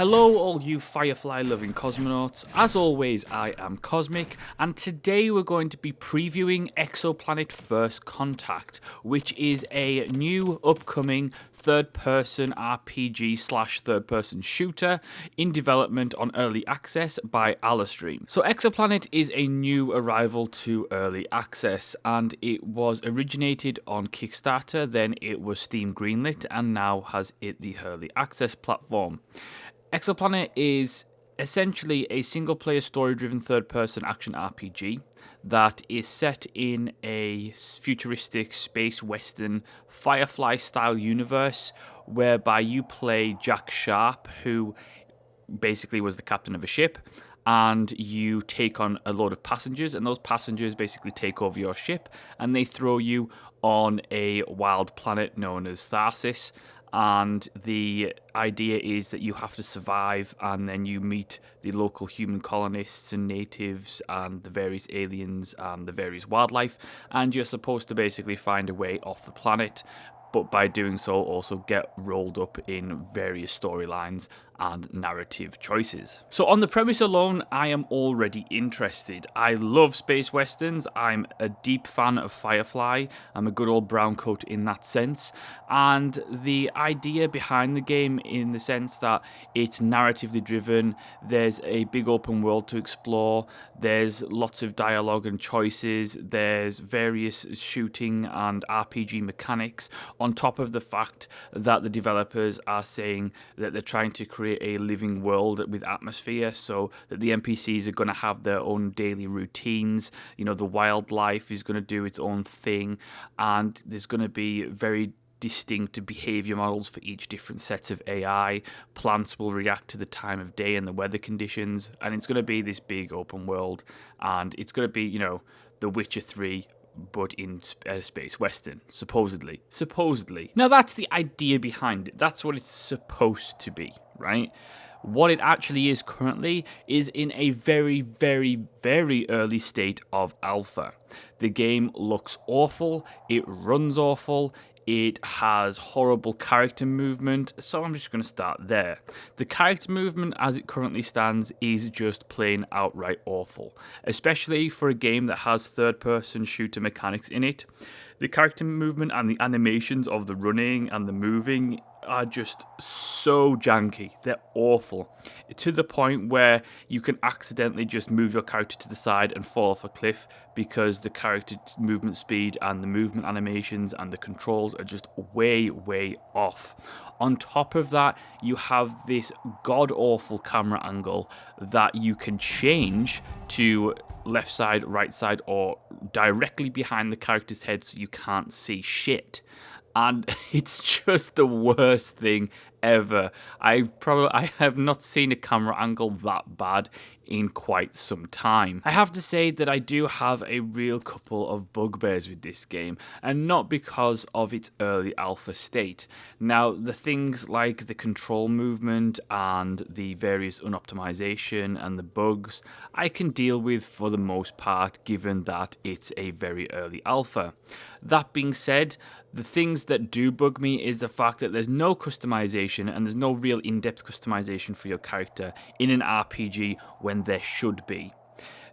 Hello all you Firefly loving cosmonauts, as always I am Cosmic, and today we're going to be previewing Exoplanet First Contact, which is a new upcoming third-person RPG / third-person shooter in development on Early Access by Alastream. So Exoplanet is a new arrival to Early Access, and it was originated on Kickstarter, then it was Steam greenlit, and now has hit the Early Access platform. Exoplanet is essentially a single-player story-driven third-person action RPG that is set in a futuristic space western Firefly-style universe whereby you play Jack Sharp, who basically was the captain of a ship, and you take on a load of passengers, and those passengers basically take over your ship, and they throw you on a wild planet known as Tharsis. And the idea is that you have to survive, and then you meet the local human colonists and natives and the various aliens and the various wildlife, and you're supposed to basically find a way off the planet, but by doing so also get rolled up in various storylines and narrative choices. So on the premise alone, I am already interested. I love space westerns. I'm a deep fan of Firefly. I'm a good old browncoat in that sense. And the idea behind the game, in the sense that it's narratively driven, there's a big open world to explore, there's lots of dialogue and choices, there's various shooting and RPG mechanics, on top of the fact that the developers are saying that they're trying to create a living world with atmosphere, so that the NPCs are going to have their own daily routines. You know, the wildlife is going to do its own thing, and there's going to be very distinct behavior models for each different sets of AI. Plants will react to the time of day and the weather conditions, and it's going to be this big open world, and it's going to be, you know, The Witcher 3 but in space western, supposedly. Now that's the idea behind it. That's what it's supposed to be, right? What it actually is currently is in a very, very, very early state of alpha. The game looks awful, it runs awful, it has horrible character movement, so I'm just going to start there. The character movement as it currently stands is just plain outright awful, especially for a game that has third-person shooter mechanics in it. The character movement and the animations of the running and the moving are just so janky. They're awful, to the point where you can accidentally just move your character to the side and fall off a cliff because the character movement speed and the movement animations and the controls are just way off. On top of that, you have this god-awful camera angle that you can change to left side, right side, or directly behind the character's head so you can't see shit. And it's just the worst thing ever. I have not seen a camera angle that bad in quite some time. I have to say that I do have a real couple of bugbears with this game, and not because of its early alpha state. Now, the things like the control movement and the various unoptimization and the bugs, I can deal with for the most part, given that it's a very early alpha. That being said, the things that do bug me is the fact that there's no customization, and there's no real in-depth customization for your character in an RPG when there should be.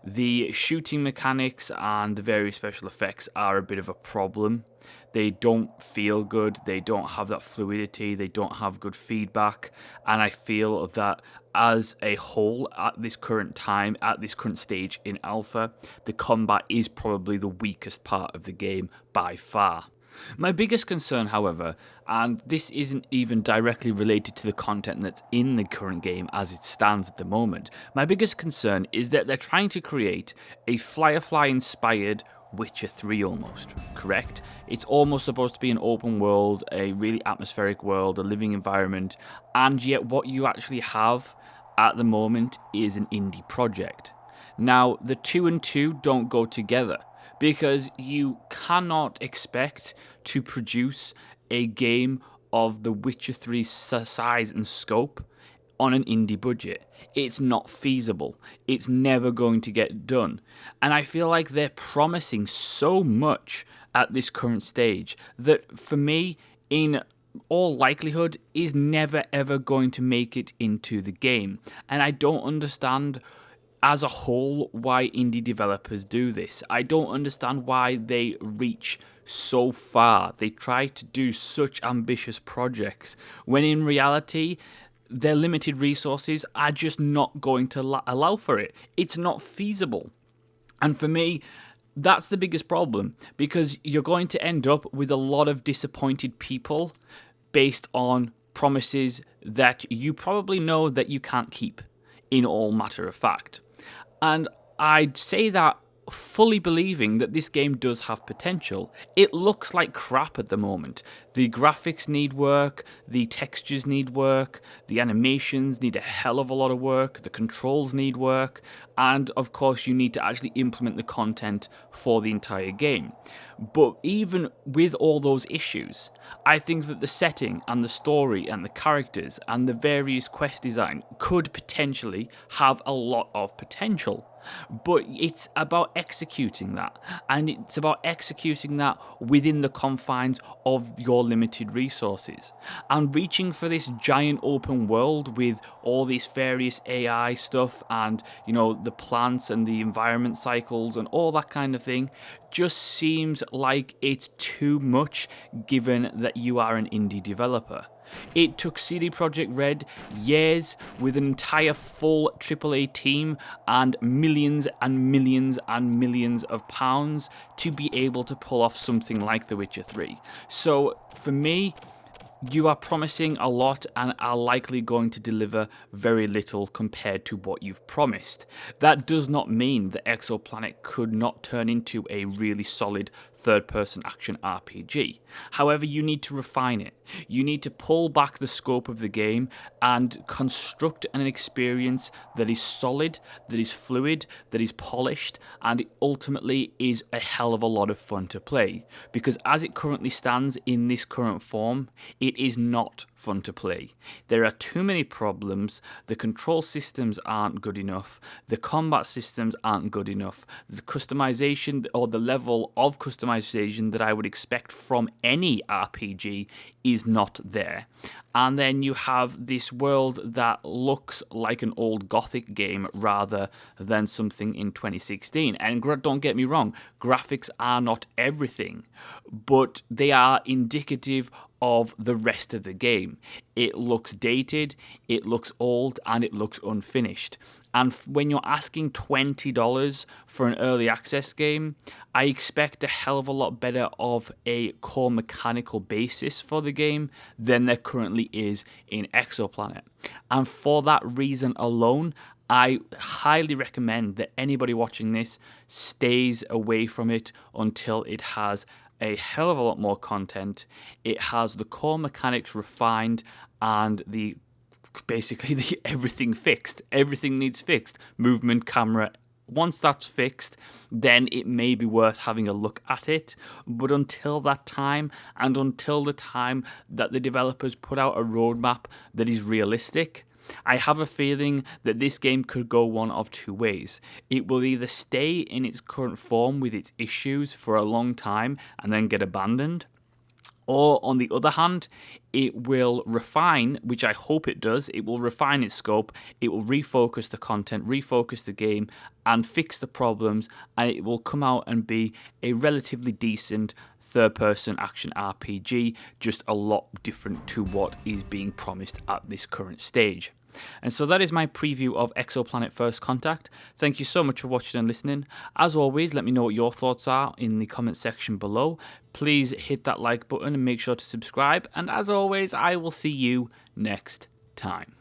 The shooting mechanics and the various special effects are a bit of a problem. They don't feel good, they don't have that fluidity, they don't have good feedback, and I feel that as a whole, at this current time, at this current stage in alpha, the combat is probably the weakest part of the game by far. My biggest concern, however, and this isn't even directly related to the content that's in the current game as it stands at the moment, my biggest concern is that they're trying to create a Firefly-inspired Witcher 3 almost, correct? It's almost supposed to be an open world, a really atmospheric world, a living environment, and yet what you actually have at the moment is an indie project. Now, the 2 and 2 don't go together, because you cannot expect to produce a game of The Witcher 3's size and scope on an indie budget. It's not feasible. It's never going to get done. And I feel like they're promising so much at this current stage that, for me, in all likelihood is never ever going to make it into the game. And I don't understand as a whole why indie developers do this. I don't understand why they reach so far. They try to do such ambitious projects when in reality their limited resources are just not going to allow for it. It's not feasible. And for me, that's the biggest problem, because you're going to end up with a lot of disappointed people based on promises that you probably know that you can't keep, in all matter of fact. And I'd say that fully believing that this game does have potential. It looks like crap at the moment. The graphics need work, the textures need work, the animations need a hell of a lot of work, the controls need work, and of course you need to actually implement the content for the entire game. But even with all those issues, I think that the setting and the story and the characters and the various quest design could potentially have a lot of potential. But it's about executing that, and it's about executing that within the confines of your limited resources. And reaching for this giant open world with all these various AI stuff and, the plants and the environment cycles and all that kind of thing just seems like it's too much given that you are an indie developer. It took CD Projekt Red years with an entire full AAA team and millions and millions and millions of pounds to be able to pull off something like The Witcher 3. So for me, you are promising a lot and are likely going to deliver very little compared to what you've promised. That does not mean that Exoplanet could not turn into a really solid third-person action RPG. However, you need to refine it. You need to pull back the scope of the game and construct an experience that is solid, that is fluid, that is polished, and ultimately is a hell of a lot of fun to play. Because as it currently stands in this current form, it is not fun to play. There are too many problems, the control systems aren't good enough, the combat systems aren't good enough, the customization or the level of customization that I would expect from any RPG is not there. And then you have this world that looks like an old Gothic game rather than something in 2016. And don't get me wrong, graphics are not everything, but they are indicative of the rest of the game. It looks dated, it looks old, and it looks unfinished. And when you're asking $20 for an early access game, I expect a hell of a lot better of a core mechanical basis for the game than there currently is in Exoplanet. And for that reason alone, I highly recommend that anybody watching this stays away from it until it has a hell of a lot more content. It has the core mechanics refined and basically everything fixed. Everything needs fixed. Movement, camera. Once that's fixed, then it may be worth having a look at it. But until that time, and until the time that the developers put out a roadmap that is realistic, I have a feeling that this game could go one of two ways. It will either stay in its current form with its issues for a long time and then get abandoned, or on the other hand, it will refine, which I hope it does, it will refine its scope, it will refocus the content, refocus the game, and fix the problems, and it will come out and be a relatively decent third-person action RPG, just a lot different to what is being promised at this current stage. And so that is my preview of Exoplanet First Contact. Thank you so much for watching and listening. As always, let me know what your thoughts are in the comment section below. Please hit that like button and make sure to subscribe. And as always, I will see you next time.